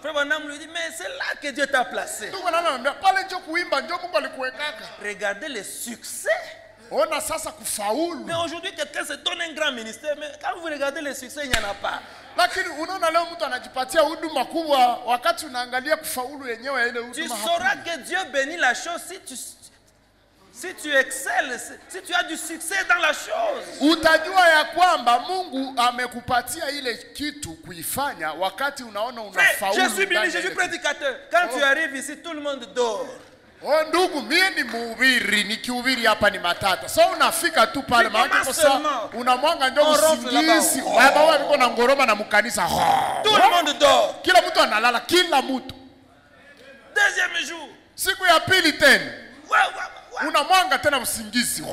Frère Branham lui dit, mais c'est là que Dieu t'a placé. Regardez les succès. Mais aujourd'hui, quelqu'un se donne un grand ministère, mais quand vous regardez les succès, il n'y en a pas. Tu sauras que Dieu bénit la chose si tu excelles, si tu as du succès dans la chose. Je suis béni, je suis prédicateur. Quand tu arrives ici, tout le monde dort. Ndugu, mie ni mhubiri, nikihubiri hapa ni matata. So unafika tu pale maana unamwanga ndio usingizi. Baba wao alikuwa na ngoroma na mkanisa. Tout le monde dort. Kila mtu analala, kila mtu. Deuxième jour. Siku ya pili tena. Unamwanga tena usingizi.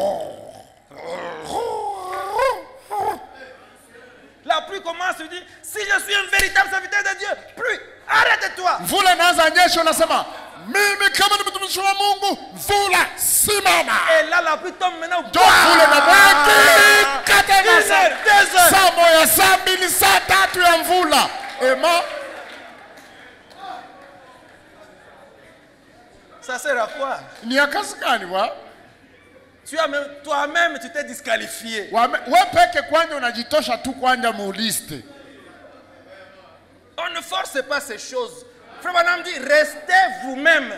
La pluie commence, tu dis, si je suis un véritable serviteur de Dieu, pluie, arrête-toi. Mvula inaanza nyesha, unasema mimi kama ni mtumishi wa Mungu, mvula simama. Et là la pluie tombe maintenant. Mvula na baki katena 2 heures. Saa moja, saa mbili, saa tatu ya mvula. Ema. Ça sert à quoi? Ni ya kazi gani wa? Toi-même tu t'es disqualifié. Wewe peke kwanja unajitosha tu kwanja muuliste. On ne force pas ces choses. Frère Branham dit, restez vous-même.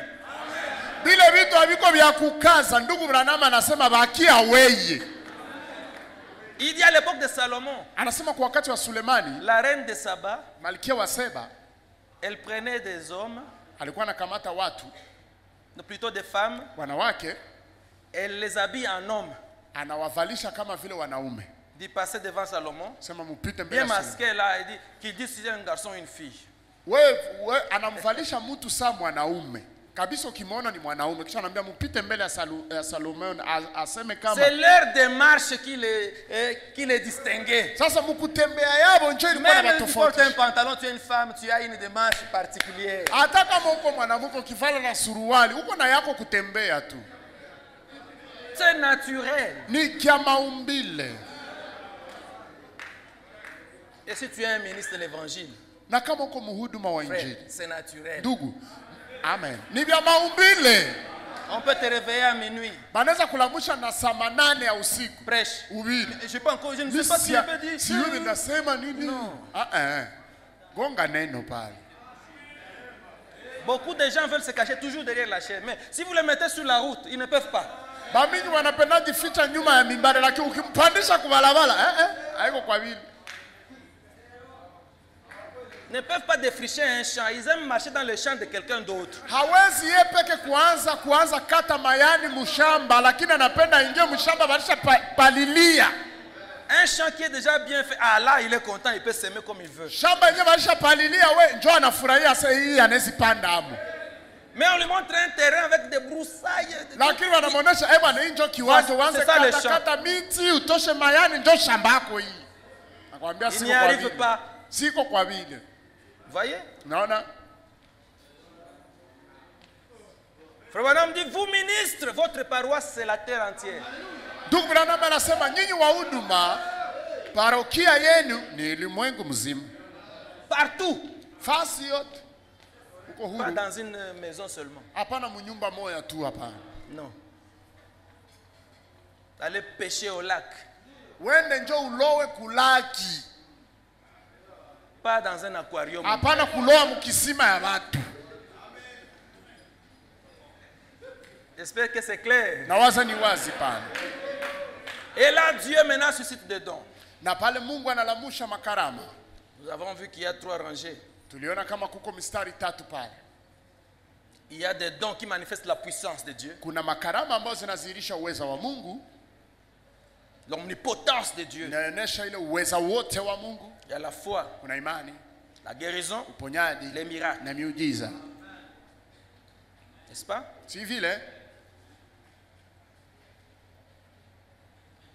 Bile vitu haviko vya kukaza. Ndugu Branham anasema bakia weye. Il dit à l'époque de Salomon, anasema kwa wakati wa Sulemani, la reine de Saba, malkia wa Seba, elle prenait des hommes, alikuwa anakamata watu, plutôt des femmes, wanawake, elle les habille en hommes, anawavalisha kama vile wanaume. Dit passer devant Salomon, sema mpite mbele bien masqué là, il dit qu'il dit si c'est un garçon ou une fille. Wewe anamvalisha mtu saa mwanaume. Kabisa ukimwona ni mwanaume, kisha anambia mpite mbele ya Salomon aseme kama. C'est leur démarche qui les distinguait. Sasa mkutembea yabo njoo ilikuwa na tofauti. Même si tu portes un pantalon, tu es une femme, tu as une démarche particulière. Hata kama uko mwanamke ukivala na suruali, uko na yako kutembea tu. C'est naturel. Ni kia maumbile. Et si tu es un ministre de l'évangile, na kama uko mhuduma wa injili, c'est naturel. Ndugu, amen. Ni vya maumbile. On peut te réveiller à minuit. Banaweza kulamusha na saa 8 ya usiku. Prêche. Oui. Je sais pas encore, je ne sais pas ce qu'il peut dire. Si wewe unasema nini? Non. Gonga neno pale. Beaucoup de gens veulent se cacher toujours derrière la chaise, mais si vous les mettez sur la route, ils ne peuvent pas. Bamingi wanapenda jificha nyuma ya mimbari, lakini ukimpandisha kubalabala, haiko kwa vile. Ne peuvent pas défricher un champ, ils aiment marcher dans le champ de quelqu'un d'autre. Hawezi yeye peke kuanza kata mayani mshamba, lakini anapenda ingie mshamba balisha palilia. Un champ qui est déjà bien fait, ah là il est content, il peut s'aimer comme il veut. Shamba yenyewe balisha palilia, we njoo anafurahia sasa hii anaweza panda hapo. Mais on lui montre un terrain avec des broussailles. Lakini wanamuonesha bwana njoo kiwanja uanze kata miti utoshe mayani njoo shamba yako hii. Nakwambia siko kwa vile. Siko kwa vile. Voyez? Non. Frère Branham dit, vous ministres, votre paroisse c'est la terre entière. Ndugu Branham anasema nyinyi wahuduma, parokia yenu ni ulimwengu mzima. Partout. Fasi yote. Uko huru. Pas dans une maison seulement. Hapana mnyumba moja tu hapana. Non. Allez pêcher au lac. Wende njoo ulowe kulaki. Pas dans un aquarium. Hapana kuloa mukisima ya watu. J'espère que c'est clair. Nawaza ni wazi pana. Et là, Dieu maintenant suscite des dons. Na pale Mungu analamusha makarama. Nous avons vu qu'il y a 3 rangées. Tuliona kama kuko mistari 3 pale. Il y a des dons qui manifestent la puissance de Dieu. Kuna makarama ambazo zinadhihirisha uweza wa Mungu. L'omnipotence de Dieu. Inaonyesha ile uweza wote wa Mungu. Il y a la foi. Kuna imani. La guérison. Uponyaji. Les miracles. Na miujiza. N'est-ce pas? Si vile.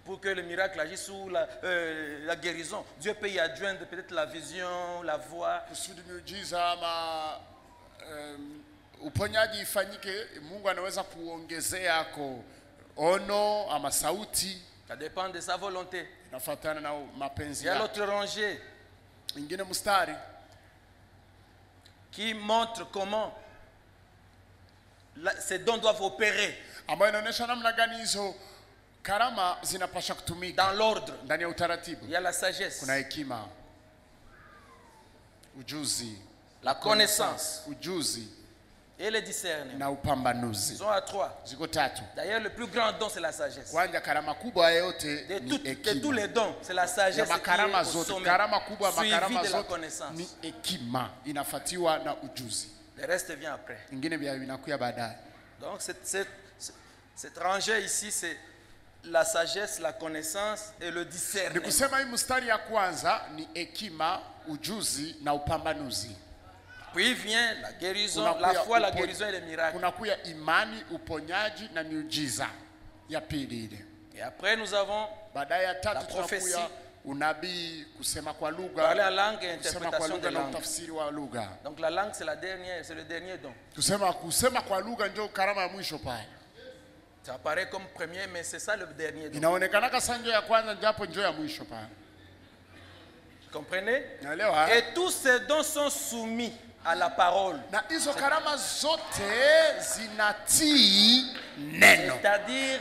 Pour que le miracle agisse sous la guérison, Dieu peut y adjoindre peut-être la vision, la voix. Kusudi miujiza ama uponyaji ifanyike, Mungu anaweza kuongezea ko ono ama sauti. Ça dépend de sa volonté. Inafuatana na mapenzi yake. Il y a yake. l'autre rangée ingine mstari qui montre comment ces dons doivent opérer. Ambayo inaonyesha namna gani hizo karama zinapaswa kutumika. Dans l'ordre. Ndani ya utaratibu. Il y a la sagesse. Kuna hekima. Ujuzi. La connaissance. Ujuzi. Et le discernement. Na upambanuzi. Ils sont à 3. Ziko 3. D'ailleurs, le plus grand don, c'est la sagesse. Kwanja karama kubwa yote de tous les dons, c'est la sagesse qui est au sommet. Karama kubwa makarama suivi de la zote connaissance. ni hekima, inafatiwa na ujuzi. Le reste vient après. Ingine vinakuja baadaye. Donc cette rangée ici, c'est la sagesse, la connaissance et le discernement. Nikusema hii mstari ya kwanza ni hekima, ujuzi na upambanuzi. Puis vient la guérison, la foi, la guérison et les miracles. Kunakuya imani, uponyaji na miujiza ya pili ile. Et après nous avons baadaye ya tatu tunakuya unabii, kusema kwa lugha, parler la langue et interprétation de langue, tafsiri wa lugha. Donc la langue c'est le dernier don. Kusema kwa lugha ndio karama ya mwisho pale. Ça apparaît comme premier mais c'est ça le dernier don. Inaonekana kama ndio ya kwanza japo ndio ya mwisho pale. Comprenez? Naelewa. Et tous ces dons sont soumis à la parole. Na hizo karama zote zinatii neno. C'est-à-dire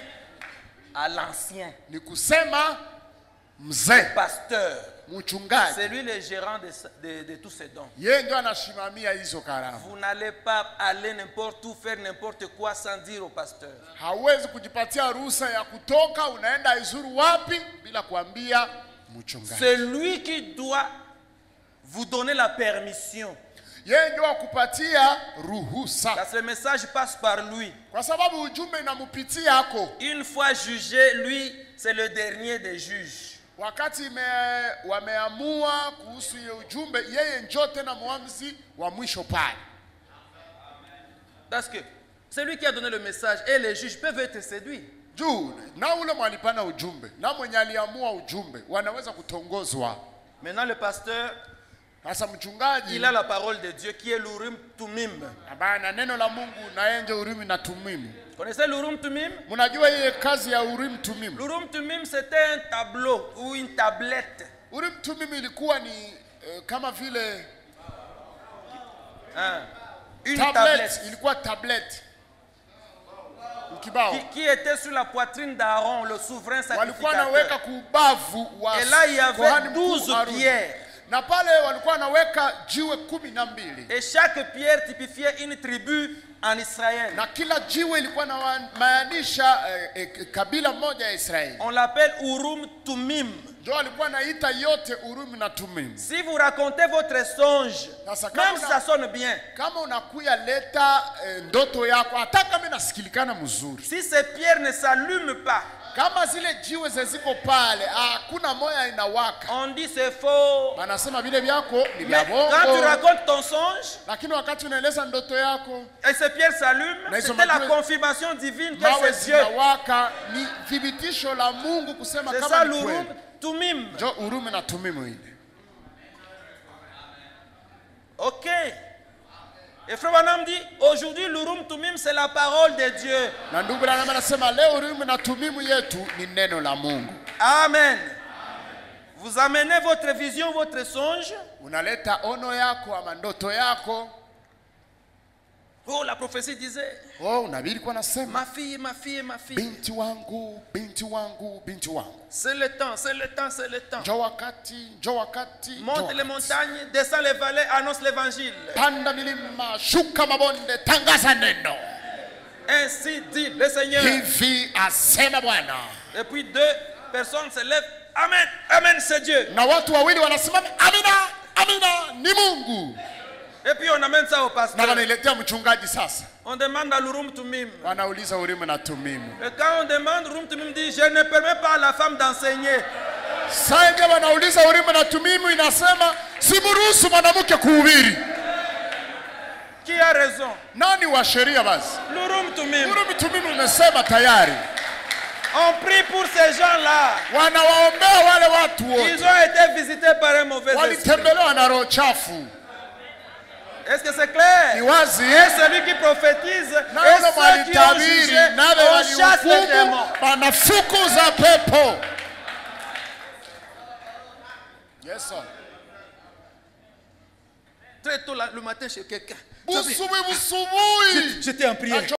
à l'ancien. Ni kusema mzee, pasteur, mchungaji. C'est lui le gérant de tous ces dons. Yeye ndio anasimamia hizo karama. Vous n'allez pas aller n'importe où faire n'importe quoi sans dire au pasteur. Hawezi kujipatia ruhusa ya kutoka unaenda izuru wapi bila kuambia mchungaji. C'est lui qui doit vous donner la permission. Yeye ndio akupatia ruhusa. Parce que le message passe par lui. Kwa sababu ujumbe inamupitia hako. Une fois jugé, lui c'est le dernier des juges. Wakati wameamua kuhusu hiyo ujumbe, yeye ndio tena muamuzi wa mwisho pale. Parce que celui qui a donné le message et les juges peuvent être séduits. Juu na ule mwalipana ujumbe na mwenye aliamua ujumbe wanaweza kutongozwa. Maintenant le pasteur, sasa mchungaji, il a la parole de Dieu qui est l'Urim Tumim. Abana neno la Mungu na yeye ndio Urim na Tumim. Connaissez l'Urim Tumim? Mnajua ile kazi ya Urim Tumim? L'Urim Tumim c'était un tableau ou une tablette. Urim Tumim ilikuwa ni kama vile une tablette. Ilikuwa tablette. Qui était sur la poitrine d'Aaron, le souverain sacrificateur. Et là il y avait 12 pierres. Na pale walikuwa wanaweka jiwe 12. Et chaque pierre typifiait une tribu en Israël. Na kila jiwe ilikuwa inamaanisha kabila moja ya Israeli. On l'appelle Urim Tumim. Ndio alikuwa anaita yote Urim na Tumim. Si vous racontez votre songe, même si ça sonne bien. Kama unakuya leta ndoto yako hata kama inasikilikana mzuri. Si ces pierres ne s'allument pas, kama zile jiwe zeziko pale hakuna moya inawaka, on dit c'est faux. Wanasema vile vyako ni vya bongo. Quand tu racontes ton songe, lakini wakati unaeleza ndoto yako et ces pierres s'allument, c'était la confirmation divine que c'est Dieu. Waka ni thibitisho la Mungu kusema kama ni kweli. Tumim. Jo Urim na Tumim ile. OK. Et Frère Branham dit, aujourd'hui l'Urim Tumim c'est la parole de Dieu. Na ndugu Branham anasema leo Urim na Tumim yetu ni neno la Mungu. Amen. Vous amenez votre vision, votre songe. Unaleta ono yako ama ndoto yako. Oh, la prophétie disait, ma fille, ma fille, ma fille. Binti wangu, binti wangu, binti wangu. C'est le temps, c'est le temps, c'est le temps. Njoo wakati. Monte les montagnes, descend les vallées, annonce l'évangile. Panda milima, shuka mabonde, tangaza neno. Ainsi dit le Seigneur. Hivi asema Bwana. Et puis 2 personnes se lèvent. Amen, amen, c'est Dieu. Na watu wawili wanasimama, amina, amina, ni Mungu. Et puis on amène ça au pasteur. Na wanailetea mchungaji sasa. On demande à l'Urim Tumim. Wanauliza Urim na Tumimu. Et quand on demande, Urim Tumim dit, je ne permets pas à la femme d'enseigner. Sasa wanauliza Urim na Tumimu inasema, simruhusu mwanamke kuhubiri. Qui a raison? Nani wa sheria basi? L'Urim Tumim. Urim Tumimu umesema tayari. On prie pour ces gens-là. Wanawaombea wale watu wote. Ils ont été visités par un mauvais esprit. Walitembelewa na roho chafu. Est-ce que c'est clair? Ni wazi. Et celui qui prophétise et ceux qui ont jugé, on chasse les démons. Wanafukuza pepo. Yes sir. Très tôt le matin chez quelqu'un. Busubuhi. J'étais en prière.